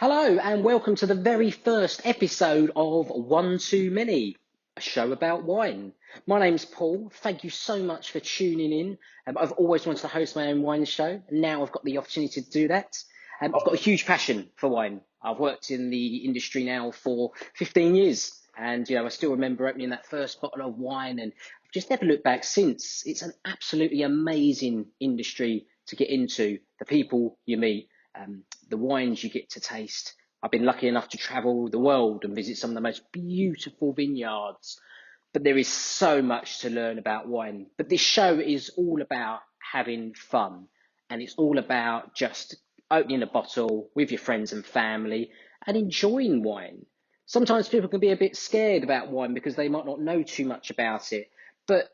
Hello and welcome to the very first episode of One Too Many, a show about wine. My name's Paul. Thank you so much for tuning in. I've always wanted to host my own wine show, and now I've got the opportunity to do that. I've got a huge passion for wine. I've worked in the industry now for 15 years, and I still remember opening that first bottle of wine, and I've just never looked back since. It's an absolutely amazing industry to get into. The people you meet, the wines you get to taste. I've been lucky enough to travel the world and visit some of the most beautiful vineyards, but there is so much to learn about wine. But this show is all about having fun, and it's all about just opening a bottle with your friends and family and enjoying wine. Sometimes people can be a bit scared about wine because they might not know too much about it, but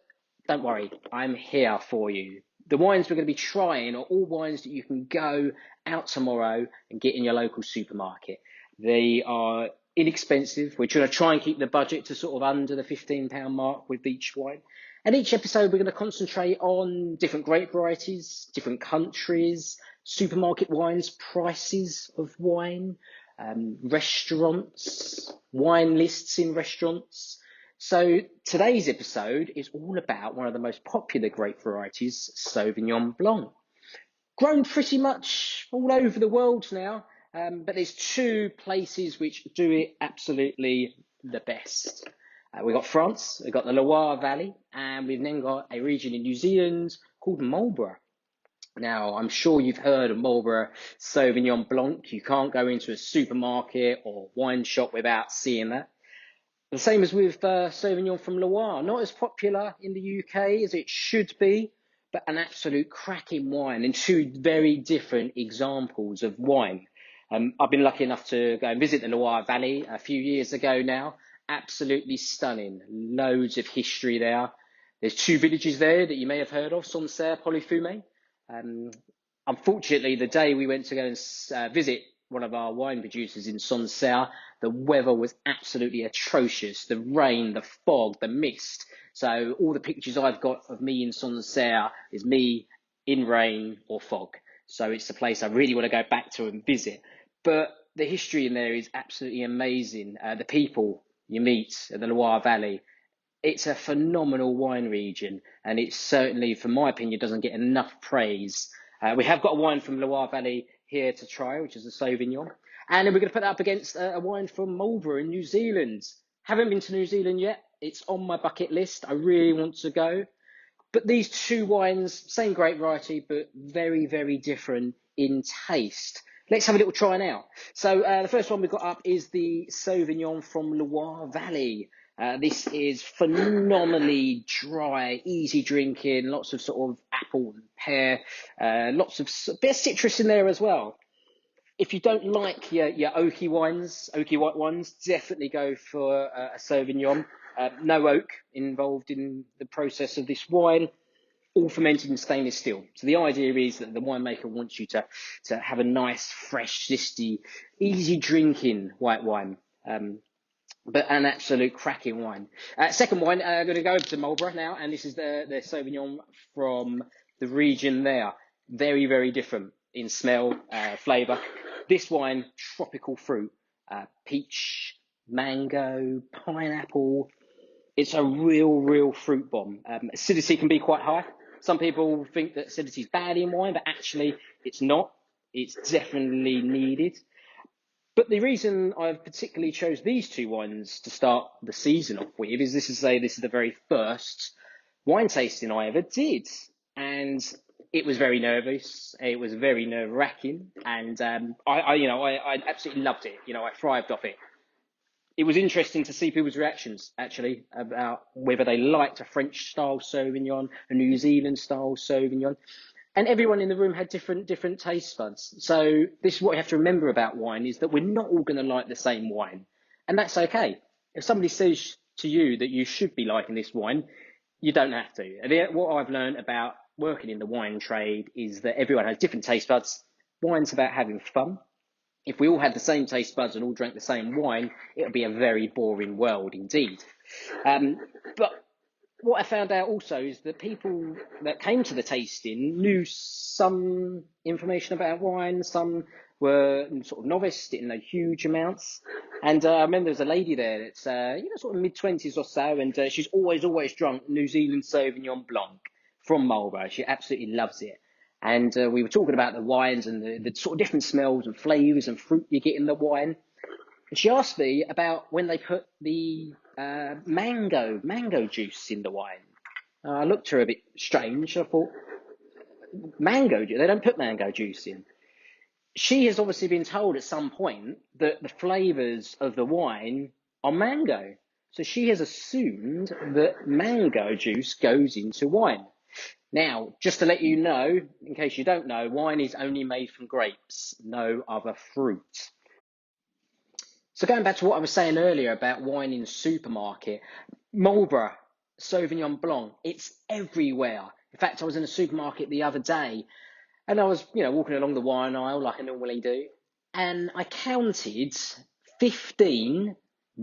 don't worry, I'm here for you. The wines we're going to be trying are all wines that you can go out tomorrow and get in your local supermarket. They are inexpensive. We're trying to try and keep the budget to sort of under the £15 mark with each wine. And each episode, we're going to concentrate on different grape varieties, different countries, supermarket wines, prices of wine, restaurants, wine lists in restaurants. So today's episode is all about one of the most popular grape varieties, Sauvignon blanc. Grown pretty much all over the world now, but there's two places which do it absolutely the best. We've got France, we've got the Loire Valley, and we've then got a region in New Zealand called Marlborough. Now, I'm sure you've heard of Marlborough Sauvignon Blanc. You can't go into a supermarket or wine shop without seeing that. The same as with Sauvignon from Loire, not as popular in the UK as it should be, but an absolute cracking wine and two very different examples of wine. I've been lucky enough to go and visit the Loire Valley a few years ago now. Absolutely stunning. Loads of history there. There's two villages there that you may have heard of, Sancerre, Polyfumet. Unfortunately, the day we went to go and visit one of our wine producers in Sancerre, the weather was absolutely atrocious. The rain, the fog, the mist. So all the pictures I've got of me in Sancerre is me in rain or fog. So it's a place I really want to go back to and visit. But the history in there is absolutely amazing. The people you meet at the Loire Valley, it's a phenomenal wine region, and it certainly, from my opinion, doesn't get enough praise. We have got a wine from Loire Valley here to try, which is a Sauvignon. And then we're going to put that up against a wine from Marlborough in New Zealand. Haven't been to New Zealand yet. It's on my bucket list. I really want to go. But these two wines, same grape variety, but very, very different in taste. Let's have a little try now. So the first one we've got up is the Sauvignon from Loire Valley. This is phenomenally dry, easy drinking, lots of sort of apple and pear, lots of bit of citrus in there as well. If you don't like your oaky white wines, definitely go for a Sauvignon. No oak involved in the process of this wine, all fermented in stainless steel. So the idea is that the winemaker wants you to have a nice, fresh, zesty, easy drinking white wine. But an absolute cracking wine. Second wine, I'm going to go over to Marlborough now, and this is the Sauvignon from the region there. Very, very different in smell, flavour. This wine, tropical fruit, peach, mango, pineapple. It's a real fruit bomb. Acidity can be quite high. Some people think that acidity is bad in wine, but actually it's not. It's definitely needed. But the reason I've particularly chose these two wines to start the season off with is this is the very first wine tasting I ever did. And it was very nervous. It was very nerve-wracking. And I absolutely loved it. I thrived off it. It was interesting to see people's reactions, actually, about whether they liked a French-style Sauvignon, a New Zealand-style Sauvignon. And everyone in the room had different taste buds. So this is what you have to remember about wine, is that we're not all going to like the same wine. And that's okay. If somebody says to you that you should be liking this wine, you don't have to. And what I've learned about working in the wine trade is that everyone has different taste buds. Wine's about having fun. If we all had the same taste buds and all drank the same wine, it would be a very boring world indeed. But what I found out also is that people that came to the tasting knew some information about wine. Some were sort of novice, didn't know huge amounts. And I remember there was a lady there that's sort of mid-20s or so, and she's always drunk New Zealand Sauvignon Blanc from Marlborough. She absolutely loves it. And we were talking about the wines and the sort of different smells and flavours and fruit you get in the wine. And she asked me about when they put the mango juice in the wine. I looked at her a bit strange. I thought, mango juice? They don't put mango juice in. She has obviously been told at some point that the flavours of the wine are mango. So she has assumed that mango juice goes into wine. Now, just to let you know, in case you don't know, wine is only made from grapes, no other fruit. So going back to what I was saying earlier about wine in the supermarket, Marlborough, Sauvignon Blanc, it's everywhere. In fact, I was in a supermarket the other day and I was, walking along the wine aisle like I normally do. And I counted 15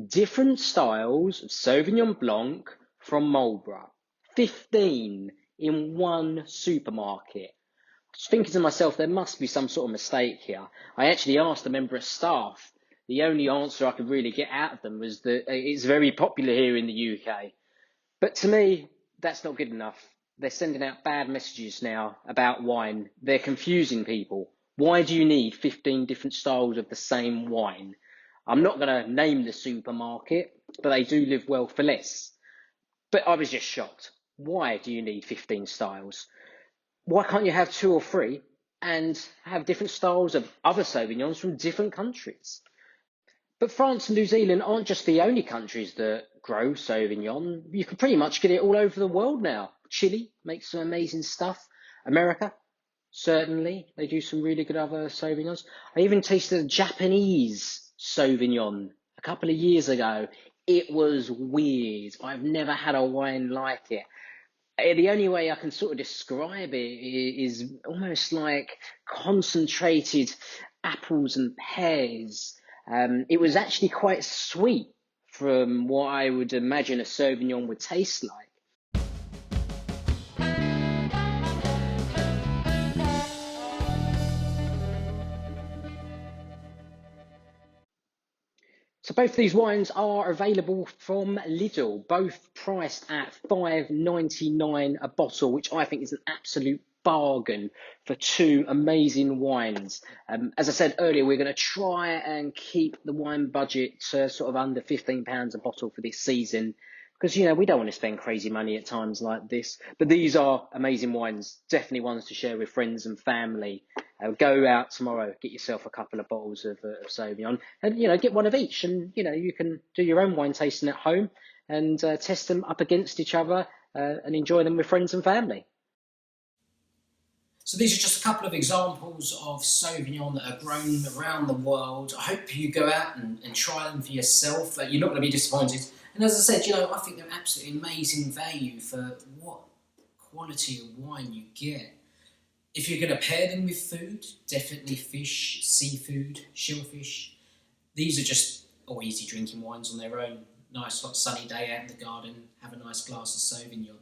different styles of Sauvignon Blanc from Marlborough. 15 in one supermarket. I was thinking to myself, there must be some sort of mistake here. I actually asked a member of staff. The only answer I could really get out of them was that it's very popular here in the UK. But to me, that's not good enough. They're sending out bad messages now about wine. They're confusing people. Why do you need 15 different styles of the same wine? I'm not going to name the supermarket, but they do live well for less. But I was just shocked. Why do you need 15 styles? Why can't you have 2 or 3 and have different styles of other Sauvignons from different countries? But France and New Zealand aren't just the only countries that grow Sauvignon. You can pretty much get it all over the world now. Chile makes some amazing stuff. America, certainly. They do some really good other Sauvignons. I even tasted a Japanese Sauvignon a couple of years ago. It was weird. I've never had a wine like it. The only way I can sort of describe it is almost like concentrated apples and pears. It was actually quite sweet from what I would imagine a Sauvignon would taste like. So both these wines are available from Lidl, both priced at £5.99 a bottle, which I think is an absolute bargain for 2 amazing wines. As I said earlier, we're going to try and keep the wine budget to sort of under £15 a bottle for this season, because, we don't want to spend crazy money at times like this. But these are amazing wines, definitely ones to share with friends and family. Go out tomorrow, get yourself a couple of bottles of Sauvignon, and get one of each, and you can do your own wine tasting at home and test them up against each other and enjoy them with friends and family. So these are just a couple of examples of Sauvignon that are grown around the world. I hope you go out and try them for yourself. You're not going to be disappointed. And as I said, I think they're absolutely amazing value for what quality of wine you get. If you're going to pair them with food, definitely fish, seafood, shellfish. These are just all easy drinking wines on their own. Nice hot sunny day out in the garden, have a nice glass of Sauvignon.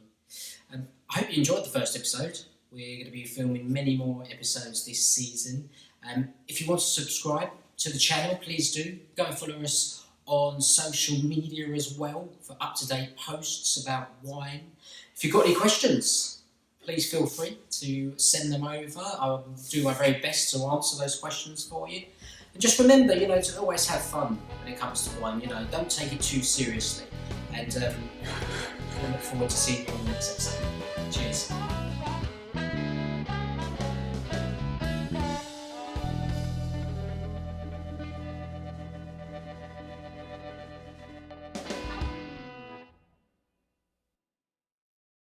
I hope you enjoyed the first episode. We're going to be filming many more episodes this season. If you want to subscribe to the channel, please do. Go and follow us on social media as well for up-to-date posts about wine. If you've got any questions, please feel free to send them over. I'll do my very best to answer those questions for you. And just remember, to always have fun when it comes to wine. Don't take it too seriously. And I look forward to seeing you on the next episode. Cheers.